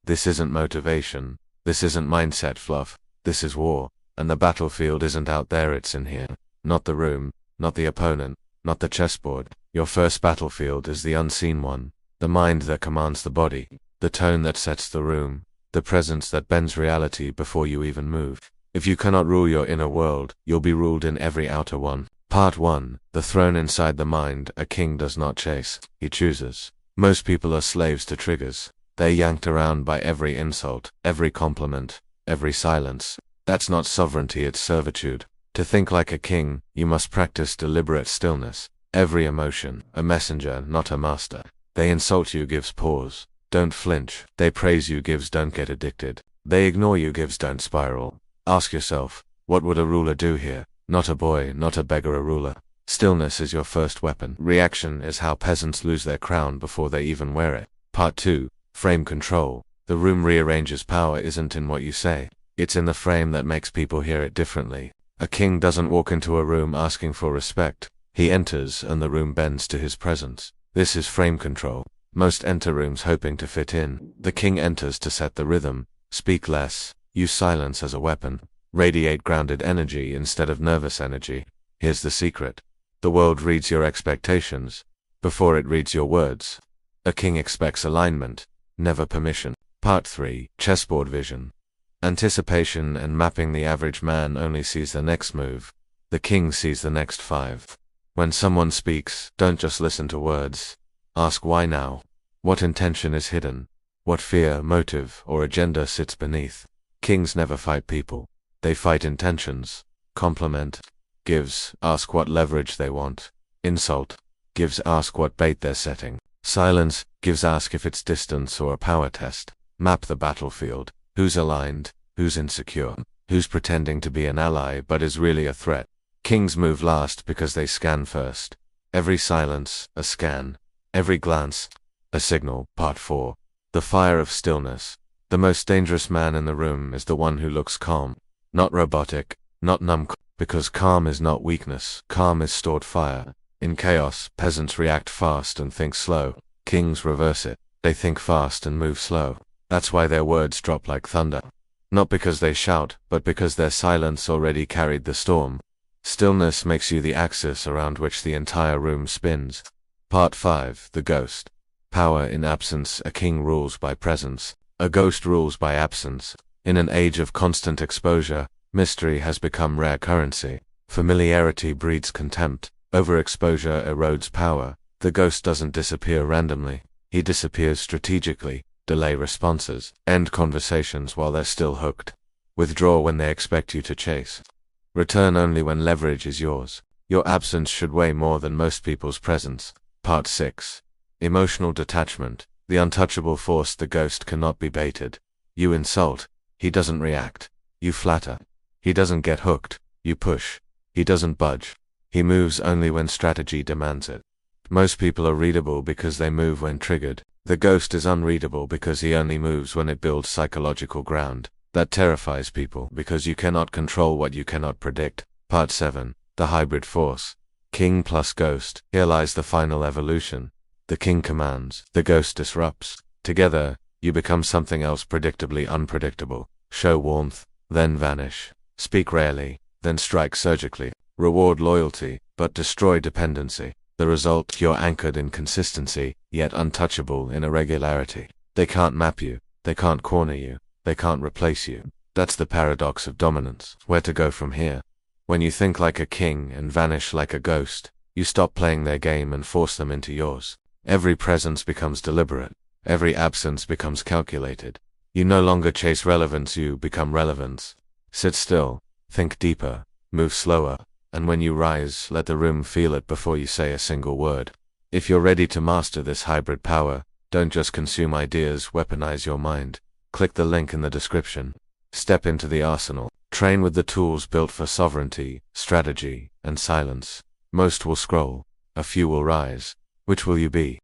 This isn't motivation. This isn't mindset fluff. This is war. And the battlefield isn't out there, it's in here. Not the room, not the opponent, not the chessboard. Your first battlefield is the unseen one. The mind that commands the body. The tone that sets the room. The presence that bends reality before you even move. If you cannot rule your inner world, you'll be ruled in every outer one. Part 1. The throne inside the mind. A king does not chase. He chooses. Most people are slaves to triggers. They're yanked around by every insult, every compliment, every silence. That's not sovereignty, it's servitude. To think like a king, you must practice deliberate stillness. Every emotion, a messenger, not a master. They insult you gives pause. Don't flinch. They praise you gives don't get addicted. They ignore you gives don't spiral. Ask yourself, what would a ruler do here? Not a boy, not a beggar, a ruler. Stillness is your first weapon. Reaction is how peasants lose their crown before they even wear it. Part 2. Frame control. The room rearranges. Power isn't in what you say. It's in the frame that makes people hear it differently. A king doesn't walk into a room asking for respect. He enters and the room bends to his presence. This is frame control. Most enter rooms hoping to fit in. The king enters to set the rhythm. Speak less. Use silence as a weapon. Radiate grounded energy instead of nervous energy. Here's the secret. The world reads your expectations before it reads your words. A king expects alignment, never permission. Part 3. Chessboard vision. Anticipation and mapping. The average man only sees the next move. The king sees the next 5. When someone speaks, don't just listen to words. Ask why now. What intention is hidden? What fear, motive, or agenda sits beneath? Kings never fight people. They fight intentions. Compliment. Gives. Ask what leverage they want. Insult. Gives. Ask what bait they're setting. Silence. Gives. Ask if it's distance or a power test. Map the battlefield. Who's aligned? Who's insecure? Who's pretending to be an ally but is really a threat? Kings move last because they scan first. Every silence, a scan. Every glance, a signal. Part 4. The fire of stillness. The most dangerous man in the room is the one who looks calm. Not robotic, not numb, because calm is not weakness. Calm is stored fire. In chaos, peasants react fast and think slow. Kings reverse it. They think fast and move slow. That's why their words drop like thunder. Not because they shout, but because their silence already carried the storm. Stillness makes you the axis around which the entire room spins. Part 5. The ghost. Power in absence. A king rules by presence. A ghost rules by absence. In an age of constant exposure, mystery has become rare currency. Familiarity breeds contempt. Overexposure erodes power. The ghost doesn't disappear randomly. He disappears strategically. Delay responses. End conversations while they're still hooked. Withdraw when they expect you to chase. Return only when leverage is yours. Your absence should weigh more than most people's presence. Part 6. Emotional detachment. The untouchable force. The ghost cannot be baited. You insult. He doesn't react. You flatter. He doesn't get hooked. You push. He doesn't budge. He moves only when strategy demands it. Most people are readable because they move when triggered. The ghost is unreadable because he only moves when it builds psychological ground. That terrifies people because you cannot control what you cannot predict. Part 7. The hybrid force. King plus ghost. Here lies the final evolution. The king commands. The ghost disrupts. Together, you become something else predictably unpredictable. Show warmth, then vanish. Speak rarely, then strike surgically. Reward loyalty, but destroy dependency. The result, you're anchored in consistency, yet untouchable in irregularity. They can't map you. They can't corner you. They can't replace you. That's the paradox of dominance. Where to go from here? When you think like a king and vanish like a ghost, you stop playing their game and force them into yours. Every presence becomes deliberate. Every absence becomes calculated. You no longer chase relevance, you become relevance. Sit still. Think deeper. Move slower. And when you rise, let the room feel it before you say a single word. If you're ready to master this hybrid power, don't just consume ideas, weaponize your mind. Click the link in the description. Step into the arsenal. Train with the tools built for sovereignty, strategy, and silence. Most will scroll. A few will rise. Which will you be?